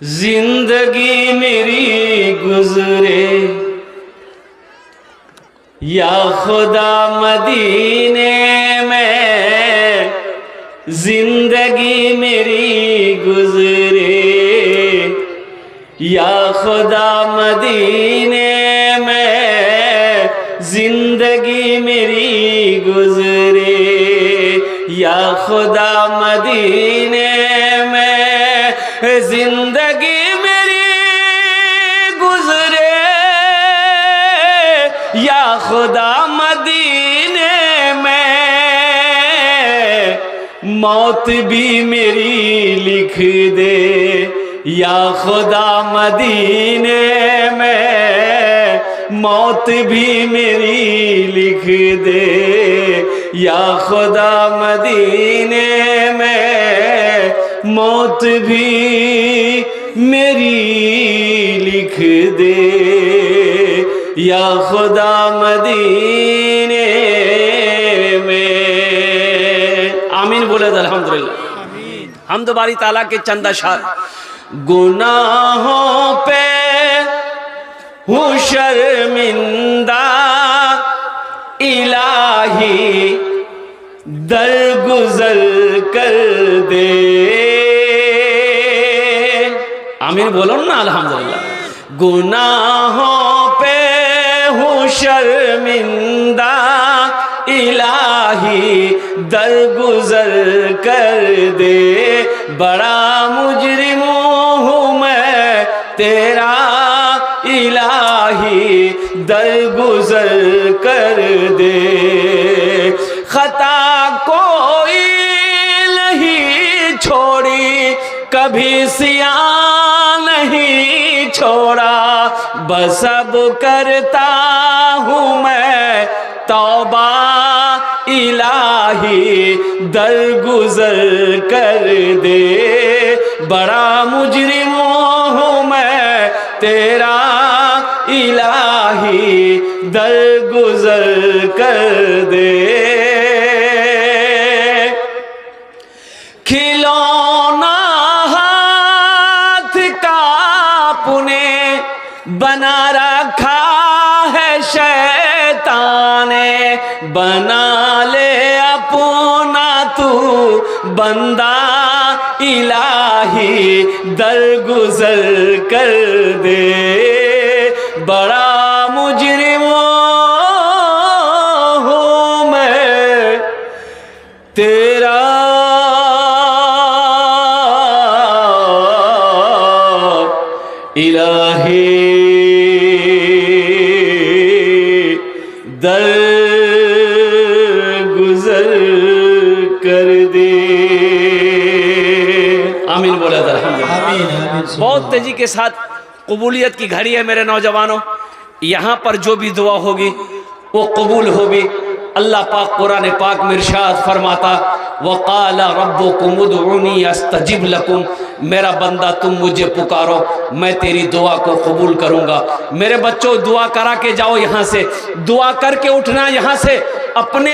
زندگی میری گزرے یا خدا مدینے میں، زندگی میری گزرے یا خدا مدینے میں، زندگی میری گزرے یا خدا مدینے میں، زندگی میری گزرے یا خدا مدینے میں، موت بھی میری لکھ دے یا خدا مدینے میں، موت بھی میری لکھ دے یا خدا مدینے میں، موت بھی میری لکھ دے یا خدا مدینے میں۔ آمین بولے تو الحمدللہ۔ حمد باری تعالیٰ کے چند اشعار۔ گناہوں پہ ہوں شرمندہ، الہی درگزر کر دے۔ آمین بولو نا الحمدللہ۔ گناہوں پہ ہوں شرمندہ، الہی درگزر کر دے۔ بڑا مجرم ہوں میں تیرا، الہی درگزر کر دے۔ خطا کوئی نہیں چھوڑی، کبھی سیاہ نہیں چھوڑا، بس اب کرتا ہوں میں توبہ، الہی درگزر کر دے۔ بڑا مجرم ہوں میں تیرا، الہی درگزر کر دے۔ کھلونا ہاتھ کا اپنے بنا رکھا ہے شیطان نے، بنا لے اپنا تو بندہ، الہی درگزر کر دے۔ بڑا مجرم ہوں میں تیرا، الہی درگزر کر دے۔ آمین بولا تھا الحمدللہ۔ بہت تیزی کے ساتھ قبولیت کی گھڑی ہے میرے نوجوانوں، یہاں پر جو بھی دعا ہوگی وہ قبول ہوگی۔ اللہ پاک قرآن پاک میں ارشاد فرماتا، وَقَالَ رَبُّكُمُ ادْعُونِي أَسْتَجِبْ لَكُمْ، میرا بندہ تم مجھے پکارو میں تیری دعا کو قبول کروں گا۔ میرے بچوں دعا کرا کے جاؤ، یہاں سے دعا کر کے اٹھنا، یہاں سے اپنے